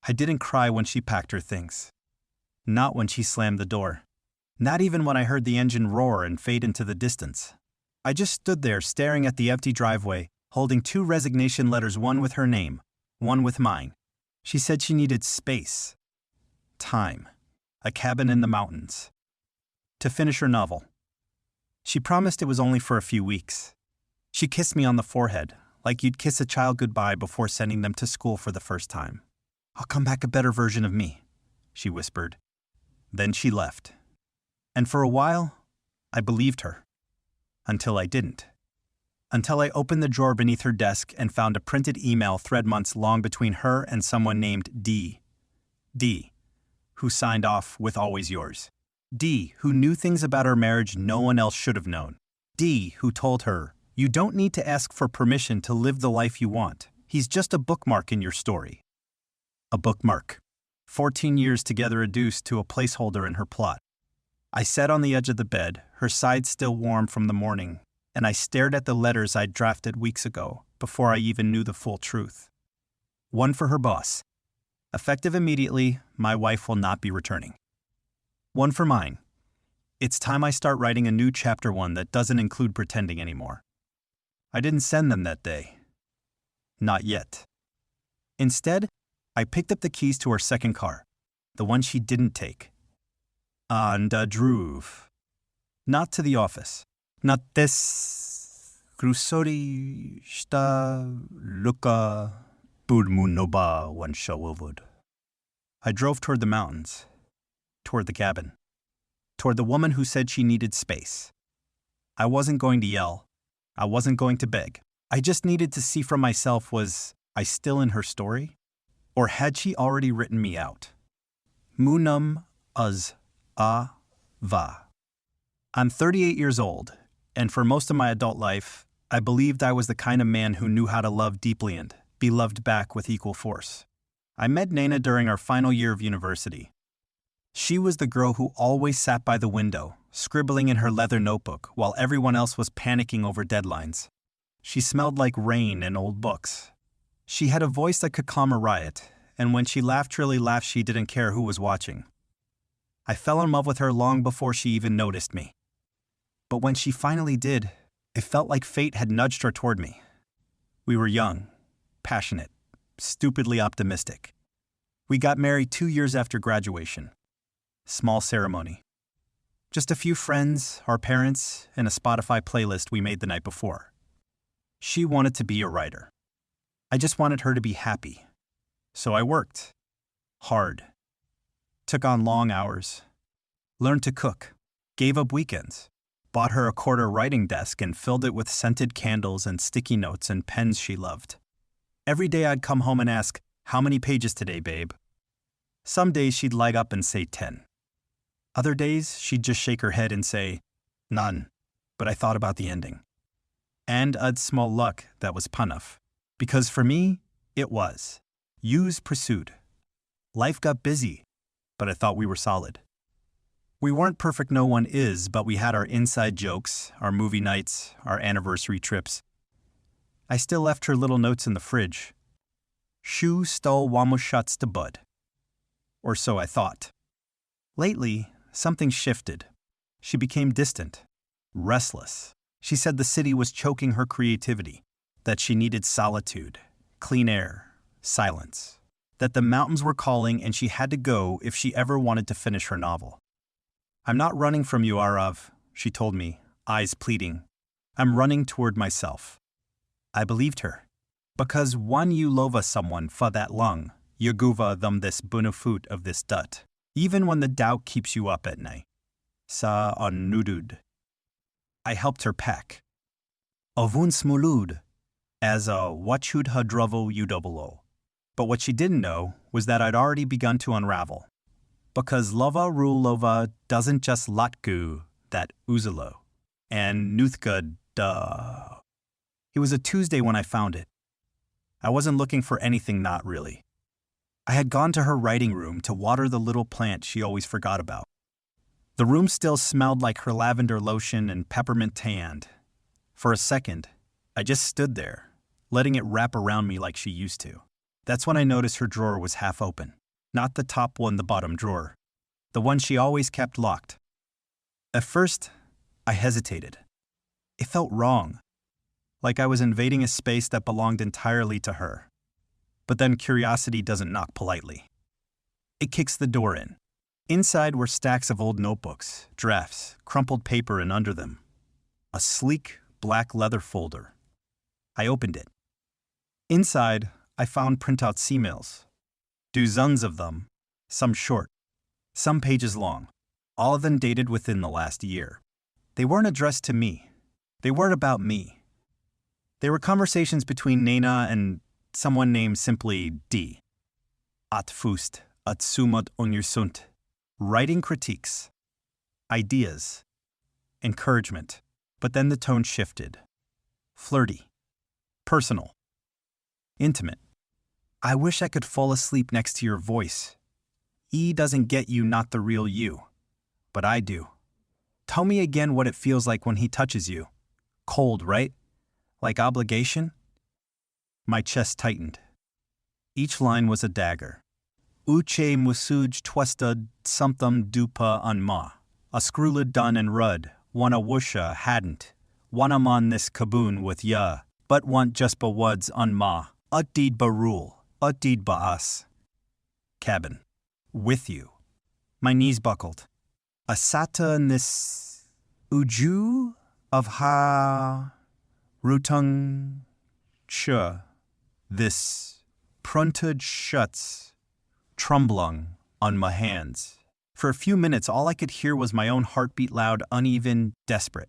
I didn't cry when she packed her things. Not when she slammed the door. Not even when I heard the engine roar and fade into the distance. I just stood there staring at the empty driveway, holding 2 resignation letters, one with her name, one with mine. She said she needed space, time, a cabin in the mountains, to finish her novel. She promised it was only for a few weeks. She kissed me on the forehead, like you'd kiss a child goodbye before sending them to school for the first time. "I'll come back a better version of me," she whispered. Then she left. And for a while, I believed her. Until I didn't. Until I opened the drawer beneath her desk and found a printed email thread months long between her and someone named D. D, who signed off with "always yours." D, who knew things about our marriage no one else should have known. D, who told her, "You don't need to ask for permission to live the life you want. He's just a bookmark in your story." A bookmark. 14 years together reduced to a placeholder in her plot. I sat on the edge of the bed, her side still warm from the morning, and I stared at the letters I'd drafted weeks ago, before I even knew the full truth. One for her boss. Effective immediately, my wife will not be returning. One for mine. It's time I start writing a new chapter 1 that doesn't include pretending anymore. I didn't send them that day. Not yet. Instead, I picked up the keys to her second car, the one she didn't take. And drove. Not to the office. Not this. Grusori sta luka budmunoba one shawovud. I drove toward the mountains. Toward the cabin. Toward the woman who said she needed space. I wasn't going to yell. I wasn't going to beg. I just needed to see for myself, was I still in her story? Or had she already written me out? Munum uz va. I'm 38 years old, and for most of my adult life, I believed I was the kind of man who knew how to love deeply and be loved back with equal force. I met Nana during our final year of university. She was the girl who always sat by the window, scribbling in her leather notebook while everyone else was panicking over deadlines. She smelled like rain and old books. She had a voice that could calm a riot, and when she laughed really laughed, she didn't care who was watching. I fell in love with her long before she even noticed me. But when she finally did, it felt like fate had nudged her toward me. We were young, passionate, stupidly optimistic. We got married 2 years after graduation. Small ceremony. Just a few friends, our parents, and a Spotify playlist we made the night before. She wanted to be a writer. I just wanted her to be happy. So I worked. Hard. Took on long hours. Learned to cook. Gave up weekends. Bought her a quarter writing desk and filled it with scented candles and sticky notes and pens she loved. Every day I'd come home and ask, "How many pages today, babe?" Some days she'd light up and say 10. Other days she'd just shake her head and say, "None, but I thought about the ending." And I'd small luck that was panaf. Because for me, it was. Use pursued. Life got busy, but I thought we were solid. We weren't perfect, no one is, but we had our inside jokes, our movie nights, our anniversary trips. I still left her little notes in the fridge. Shu stole wamushuts to bud. Or so I thought. Lately, something shifted. She became distant, restless. She said the city was choking her creativity, that she needed solitude, clean air, silence, that the mountains were calling and she had to go if she ever wanted to finish her novel. "I'm not running from you, Arav," she told me, eyes pleading. "I'm running toward myself." I believed her. Because one you lova someone for that long, you guva them this bunafut of this dut, even when the doubt keeps you up at night. Sa on nudud. I helped her pack. Ovun smulud, as a wachud hadrovo udobolo. But what she didn't know was that I'd already begun to unravel. Because lova rule lova doesn't just latgu, that uzalo, and nuthka duh. It was a Tuesday when I found it. I wasn't looking for anything, not really. I had gone to her writing room to water the little plant she always forgot about. The room still smelled like her lavender lotion and peppermint tanned. For a second, I just stood there, letting it wrap around me like she used to. That's when I noticed her drawer was half open. Not the top one, the bottom drawer. The one she always kept locked. At first, I hesitated. It felt wrong, like I was invading a space that belonged entirely to her. But then curiosity doesn't knock politely. It kicks the door in. Inside were stacks of old notebooks, drafts, crumpled paper, and under them, a sleek black leather folder. I opened it. Inside, I found printouts emails. Dozens of them, some short, some pages long, all of them dated within the last year. They weren't addressed to me. They weren't about me. They were conversations between Nena and someone named simply D. At fust, at summat onjusunt. Writing critiques, ideas, encouragement. But then the tone shifted. Flirty, personal, intimate. I wish I could fall asleep next to your voice. E doesn't get you, not the real you. But I do. Tell me again what it feels like when he touches you. Cold, right? Like obligation? My chest tightened. Each line was a dagger. Uche musuj twesta somethum dupa on ma. A screwlid done and rud. Wanna wusha hadn't. Wanna mon this kaboon with ya. But want just ba wuds on ma. Utdeed ba rule. Utdeed ba us. Cabin. With you. My knees buckled. Asata nis uju of ha rutung cha. This pruntage shuts. Trumblung on my hands. For a few minutes, all I could hear was my own heartbeat, loud, uneven, desperate.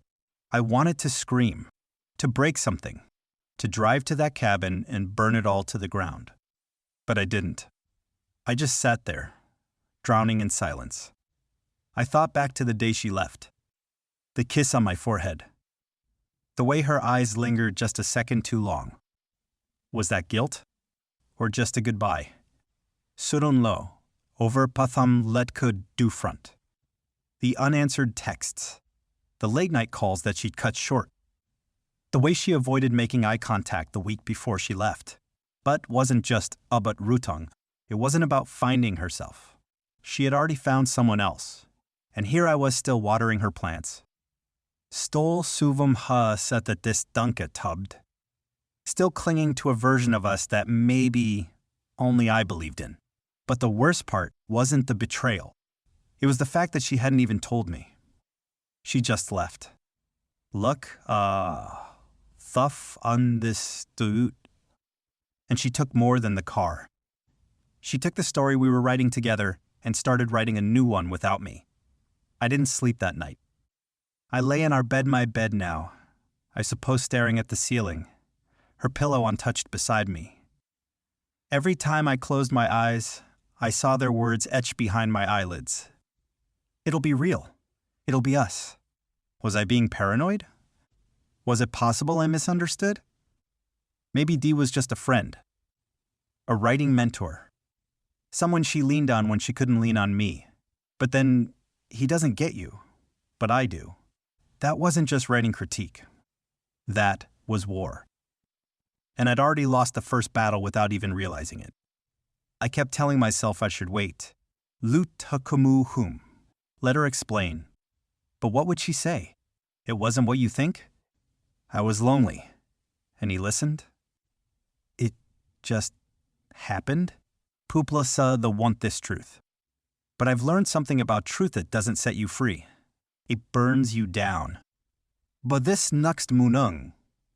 I wanted to scream, to break something, to drive to that cabin and burn it all to the ground. But I didn't. I just sat there, drowning in silence. I thought back to the day she left. The kiss on my forehead. The way her eyes lingered just a second too long. Was that guilt? Or just a goodbye? Surun lo, over patham let could do front. The unanswered texts. The late-night calls that she'd cut short. The way she avoided making eye contact the week before she left. But wasn't just about Rutong. It wasn't about finding herself. She had already found someone else. And here I was still watering her plants. Stol suvum ha set that this dunka tubbed. Still clinging to a version of us that maybe only I believed in. But the worst part wasn't the betrayal. It was the fact that she hadn't even told me. She just left. Look, thuff understood. And she took more than the car. She took the story we were writing together and started writing a new one without me. I didn't sleep that night. I lay in our bed, my bed now, I suppose staring at the ceiling, her pillow untouched beside me. Every time I closed my eyes, I saw their words etched behind my eyelids. It'll be real. It'll be us. Was I being paranoid? Was it possible I misunderstood? Maybe Dee was just a friend. A writing mentor. Someone she leaned on when she couldn't lean on me. But then, he doesn't get you. But I do. That wasn't just writing critique. That was war. And I'd already lost the first battle without even realizing it. I kept telling myself I should wait. Lut hakumu hum. Let her explain. But what would she say? It wasn't what you think? I was lonely. And he listened? It just happened? Pupla sa the want this truth. But I've learned something about truth that doesn't set you free. It burns you down. But this next munung,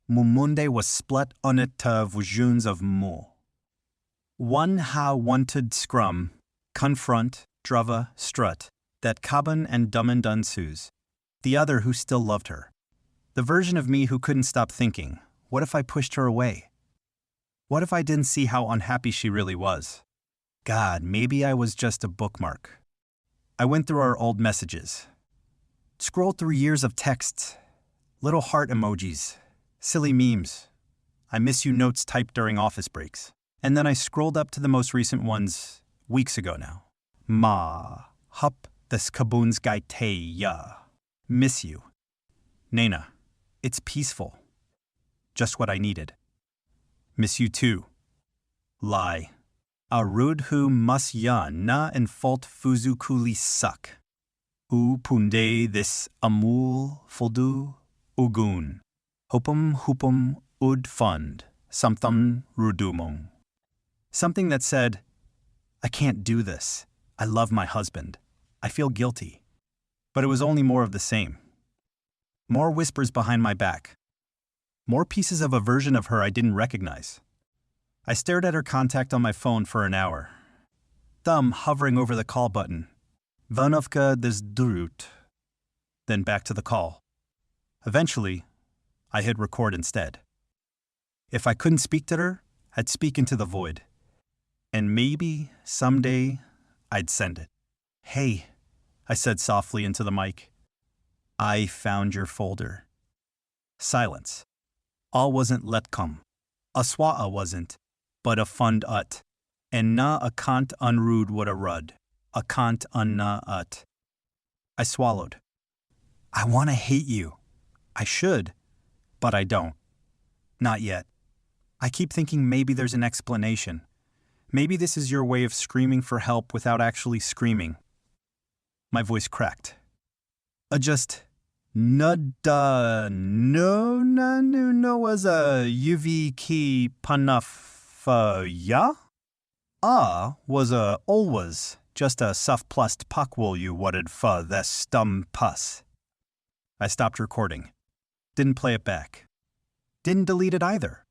mumunde was split on it to vujuns of mu. One ha wanted scrum, confront, drava, strut, that kaban and dummen dunsus. The other who still loved her. The version of me who couldn't stop thinking, what if I pushed her away? What if I didn't see how unhappy she really was? God, maybe I was just a bookmark. I went through our old messages. Scrolled through years of texts, little heart emojis, silly memes. I miss you notes typed during office breaks. And then I scrolled up to the most recent ones weeks ago now. Ma, hup, this kaboons guy te ya. Miss you. Nena, it's peaceful. Just what I needed. Miss you too. Lie. A rud hu mus ya na en fault fuzu kuli suck. U punde this amul foldu ugun. Hopum ud fund. Somethum rudumum. Something that said, I can't do this. I love my husband. I feel guilty. But it was only more of the same. More whispers behind my back. More pieces of a version of her I didn't recognize. I stared at her contact on my phone for an hour. Thumb hovering over the call button. Vanovka des Durut. Then back to the call. Eventually, I hit record instead. If I couldn't speak to her, I'd speak into the void. And maybe, someday, I'd send it. Hey, I said softly into the mic. I found your folder. Silence. All wasn't letcom. Aswa'a wasn't, but a fund ut. And na a kant unrude what a rud. A kant unna ut. I swallowed. I want to hate you. I should, but I don't. Not yet. I keep thinking maybe there's an explanation. Maybe this is your way of screaming for help without actually screaming. My voice cracked. Just nudda no was a UV key panaf ya? Was a always just a suff plust puckwol you whatted fa the stum pus. I stopped recording. Didn't play it back. Didn't delete it either.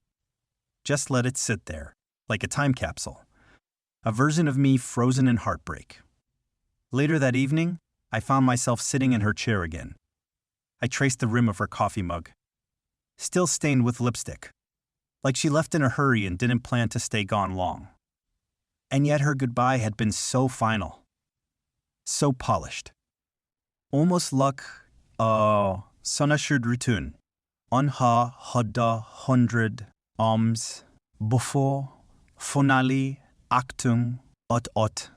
Just let it sit there, like a time capsule. A version of me frozen in heartbreak. Later that evening, I found myself sitting in her chair again. I traced the rim of her coffee mug. Still stained with lipstick. Like she left in a hurry and didn't plan to stay gone long. And yet her goodbye had been so final. So polished. Almost like Sonashud Rutun. On ha hodda 100 arms before finale actum ot.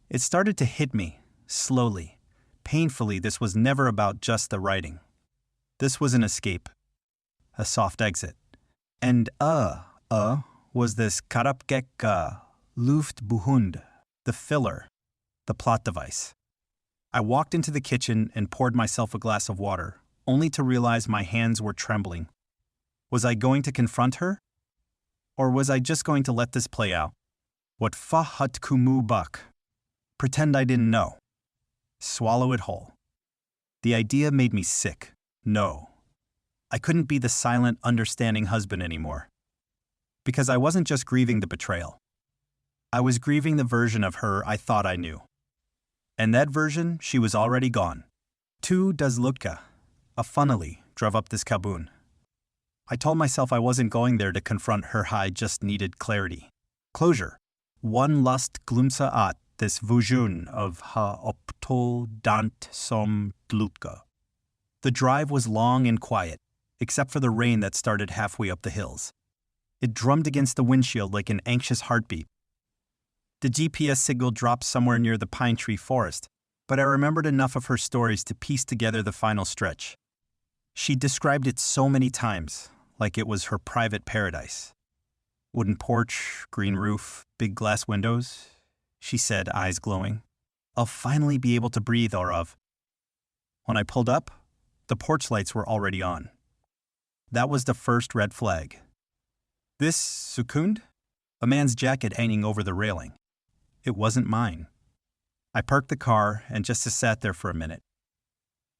It started to hit me, slowly, painfully. This was never about just the writing. This was an escape, a soft exit. And was this karapgek luftbuhund, the filler, the plot device. I walked into the kitchen and poured myself a glass of water, only to realize my hands were trembling. Was I going to confront her? Or was I just going to let this play out? What fahat kumu bak? Pretend I didn't know. Swallow it whole. The idea made me sick. No. I couldn't be the silent, understanding husband anymore. Because I wasn't just grieving the betrayal. I was grieving the version of her I thought I knew. And that version, she was already gone. Tu das Lutka, a funnily, drove up this kaboon. I told myself I wasn't going there to confront her. I just needed clarity. Closure. One lust glumsa at this vujun of ha optol dant som dlutka. The drive was long and quiet, except for the rain that started halfway up the hills. It drummed against the windshield like an anxious heartbeat. The GPS signal dropped somewhere near the pine tree forest, but I remembered enough of her stories to piece together the final stretch. She described it so many times, like it was her private paradise. Wooden porch, green roof, big glass windows, she said, eyes glowing. I'll finally be able to breathe, Orav. When I pulled up, the porch lights were already on. That was the first red flag. This Sukund? A man's jacket hanging over the railing. It wasn't mine. I parked the car and just sat there for a minute.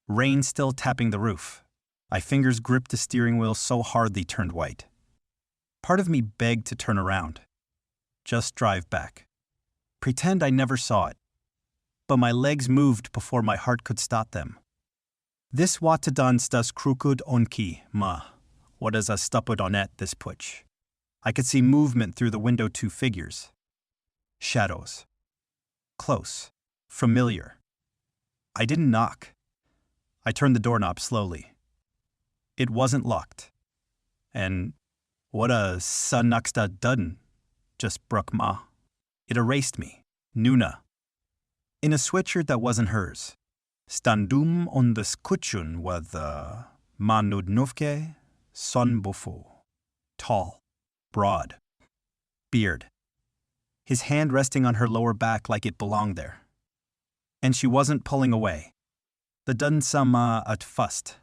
Rain still tapping the roof. My fingers gripped the steering wheel so hard they turned white. Part of me begged to turn around. Just drive back. Pretend I never saw it. But my legs moved before my heart could stop them. This watadan stas krukud onki, ma. What is a stupid onet this putsch? I could see movement through the window, two figures. Shadows. Close. Familiar. I didn't knock. I turned the doorknob slowly. It wasn't locked. And what a sanuxta dudden, just bruck ma. It erased me. Nuna. In a sweatshirt that wasn't hers. Standum on the skutchun with manudnovke son bofo. Tall. Broad. beard, his hand resting on her lower back like it belonged there. And she wasn't pulling away. The dun sama at fust.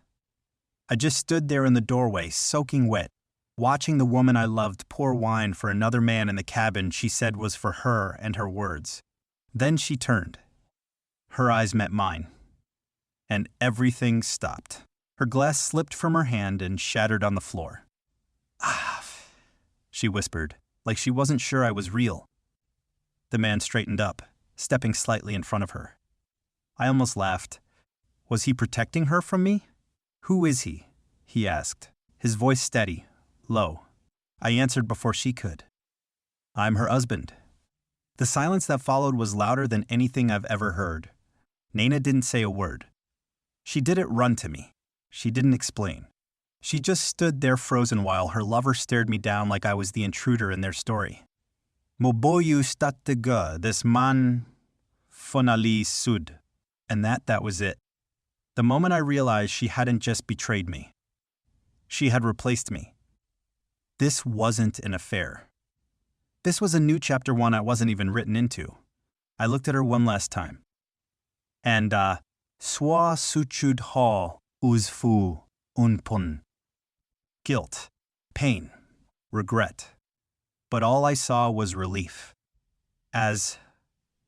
I just stood there in the doorway, soaking wet, watching the woman I loved pour wine for another man in the cabin she said was for her and her words. Then she turned. Her eyes met mine. And everything stopped. Her glass slipped from her hand and shattered on the floor. Ah, she whispered, like she wasn't sure I was real. The man straightened up, stepping slightly in front of her. I almost laughed. Was he protecting her from me? Who is he? He asked, his voice steady, low. I answered before she could. I'm her husband. The silence that followed was louder than anything I've ever heard. Nana didn't say a word. She didn't run to me. She didn't explain. She just stood there frozen while her lover stared me down like I was the intruder in their story. Moboyu statega, this man fonali sud. And that was it. The moment I realized she hadn't just betrayed me. She had replaced me. This wasn't an affair. This was a new chapter one I wasn't even written into. I looked at her one last time. And, swa suchud ha uzfu unpun. Guilt, pain, regret. But all I saw was relief. As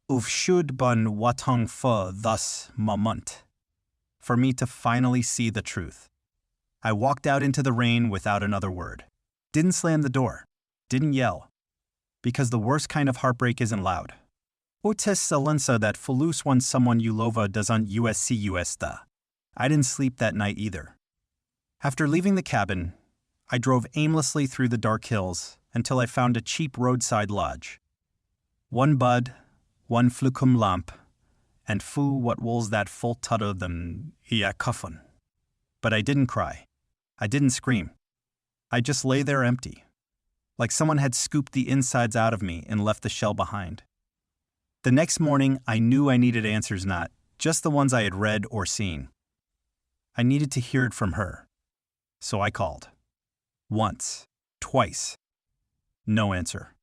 ufshud bun watong fa thus mamunt. For me to finally see the truth. I walked out into the rain without another word. Didn't slam the door. Didn't yell. Because the worst kind of heartbreak isn't loud. Otes salensa that fulus one someone you lova doesn't USC USda. I didn't sleep that night either. After leaving the cabin, I drove aimlessly through the dark hills until I found a cheap roadside lodge. One bud, one flukum lamp, and fu what wools that full tutto them iacuffun. But I didn't cry. I didn't scream. I just lay there empty, like someone had scooped the insides out of me and left the shell behind. The next morning, I knew I needed answers, not just the ones I had read or seen. I needed to hear it from her. So I called. Once. Twice. No answer.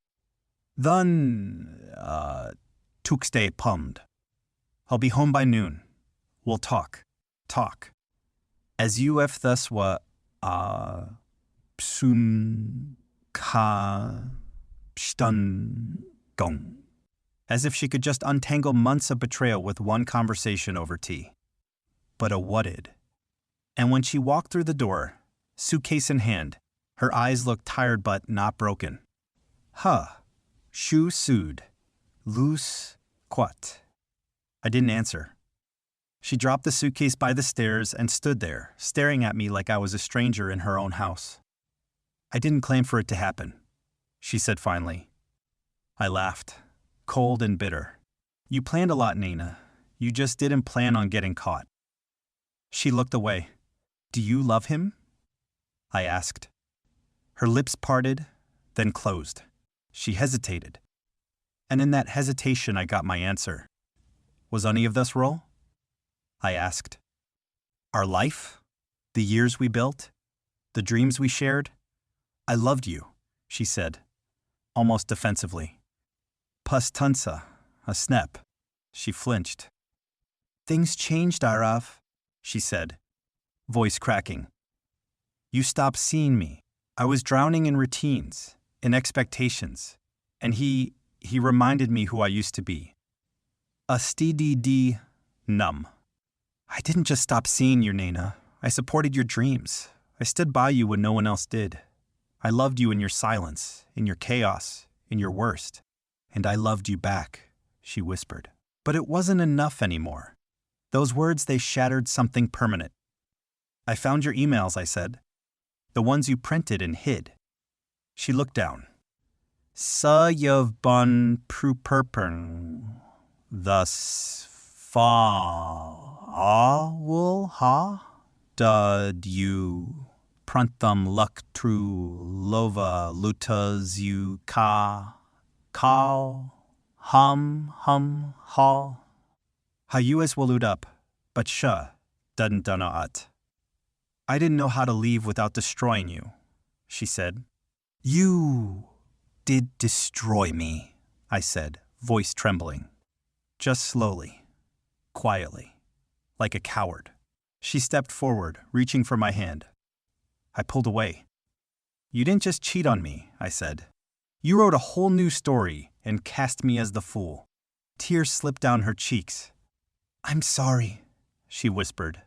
Then, Tuesday pummed. I'll be home by noon. We'll talk. Talk. As uf thus wa, psun ka stun gong. As if she could just untangle months of betrayal with one conversation over tea. But a what'd. And when she walked through the door, suitcase in hand, her eyes looked tired but not broken. Huh. Shu sued. Loose quat. I didn't answer. She dropped the suitcase by the stairs and stood there, staring at me like I was a stranger in her own house. I didn't claim for it to happen, she said finally. I laughed, cold and bitter. You planned a lot, Nana. You just didn't plan on getting caught. She looked away. Do you love him? I asked. Her lips parted, then closed. She hesitated. And in that hesitation I got my answer. Was any of this real? I asked. Our life? The years we built? The dreams we shared? I loved you, she said, almost defensively. Pastunsa, a snap. She flinched. Things changed, Arav, she said, voice cracking. You stopped seeing me. I was drowning in routines, in expectations, and he reminded me who I used to be. A STDD numb. I didn't just stop seeing you, Nana. I supported your dreams. I stood by you when no one else did. I loved you in your silence, in your chaos, in your worst. And I loved you back, she whispered. But it wasn't enough anymore. Those words, they shattered something permanent. I found your emails, I said. The ones you printed and hid. She looked down. Sa yav bun pruperpern. Thus fa will ha dud you prunthum luck tru lova lutas you ka hum ha. Hayuas walud up, but sha dun at. I didn't know how to leave without destroying you, she said. You did destroy me, I said, voice trembling. Just slowly, quietly, like a coward. She stepped forward, reaching for my hand. I pulled away. You didn't just cheat on me, I said. You wrote a whole new story and cast me as the fool. Tears slipped down her cheeks. I'm sorry, she whispered.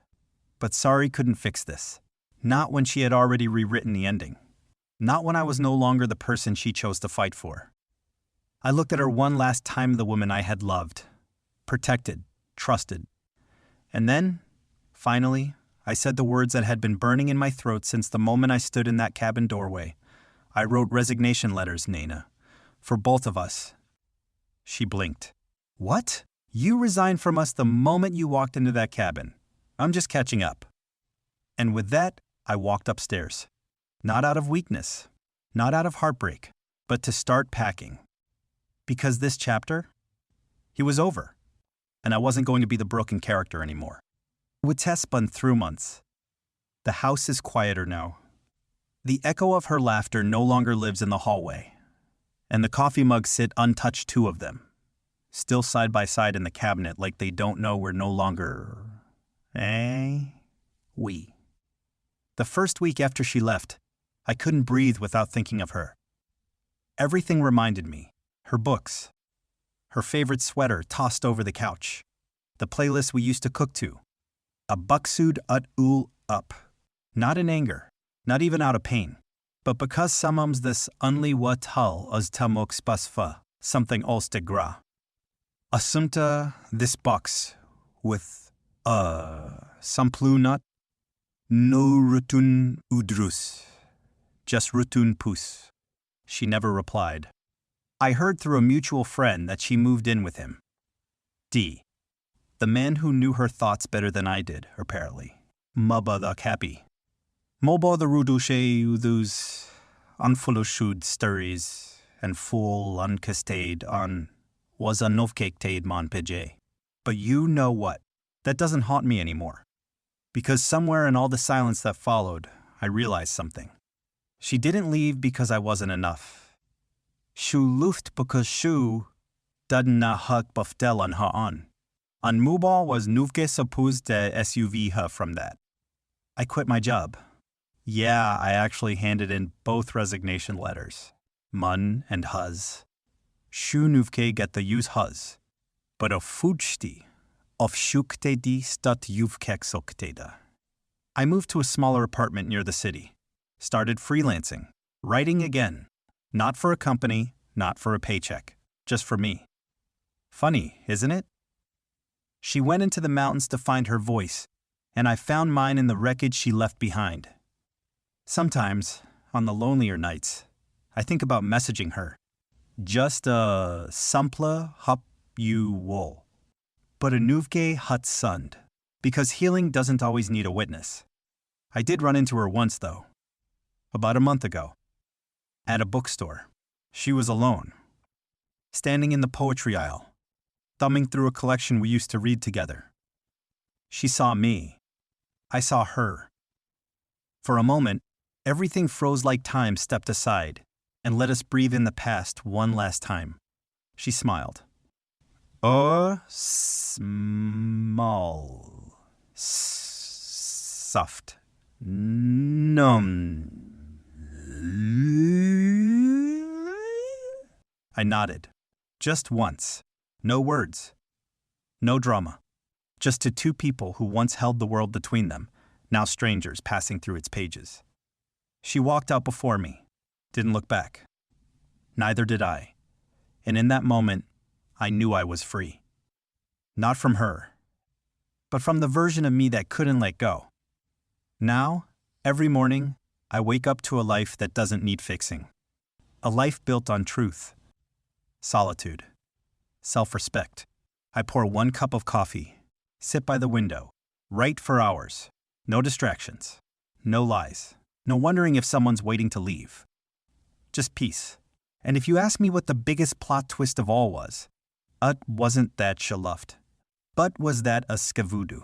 But sorry couldn't fix this. Not when she had already rewritten the ending. Not when I was no longer the person she chose to fight for. I looked at her one last time, the woman I had loved, protected, trusted. And then, finally, I said the words that had been burning in my throat since the moment I stood in that cabin doorway. I wrote resignation letters, Nana, for both of us. She blinked. What? You resigned from us the moment you walked into that cabin. I'm just catching up. And with that, I walked upstairs. Not out of weakness, not out of heartbreak, but to start packing. Because this chapter, he was over, and I wasn't going to be the broken character anymore. With Tess spun through months. The house is quieter now. The echo of her laughter no longer lives in the hallway, and the coffee mugs sit untouched, two of them, still side by side in the cabinet like they don't know we're no longer... we. The first week after she left, I couldn't breathe without thinking of her. Everything reminded me. Her books. Her favorite sweater tossed over the couch. The playlist we used to cook to. A buxud ut ul up. Not in anger, not even out of pain, but because samums this only wat hull as tamok spasfa, something olstegra. Assumpta this box with samplu not no rutun udrus, just rutun pus. She never replied. I heard through a mutual friend that she moved in with him. D. The man who knew her thoughts better than I did, apparently. Mubba the happy. Moba the rudushe udus unfulushud sturries and full uncastade on was a novcake mon pj. But you know what? That doesn't haunt me anymore. Because somewhere in all the silence that followed, I realized something. She didn't leave because I wasn't enough. Shu luft because shu dudden na hug buftel on her on. On Mubal was nuvke suppose de SUV her from that. I quit my job. Yeah, I actually handed in both resignation letters. Mun and huz. Shu nuvke get the use huz. But of fujti, of shukte di stat yuvkek sokteda. I moved to a smaller apartment near the city. Started freelancing. Writing again. Not for a company, not for a paycheck. Just for me. Funny, isn't it? She went into the mountains to find her voice, and I found mine in the wreckage she left behind. Sometimes, on the lonelier nights, I think about messaging her. Just a sampla hup you wool. But a nuvke hut sund, because healing doesn't always need a witness. I did run into her once, though. About a month ago. At a bookstore. She was alone. Standing in the poetry aisle, thumbing through a collection we used to read together. She saw me. I saw her. For a moment, everything froze like time stepped aside and let us breathe in the past one last time. She smiled. Oh, small, soft, numb. I nodded. Just once. No words. No drama. Just to two people who once held the world between them, now strangers passing through its pages. She walked out before me. Didn't look back. Neither did I. And in that moment, I knew I was free. Not from her, but from the version of me that couldn't let go. Now, every morning, I wake up to a life that doesn't need fixing. A life built on truth, solitude, self-respect. I pour one cup of coffee, sit by the window, write for hours. No distractions, no lies, no wondering if someone's waiting to leave. Just peace. And if you ask me what the biggest plot twist of all was, wasn't that shaluft, but was that a skavudu.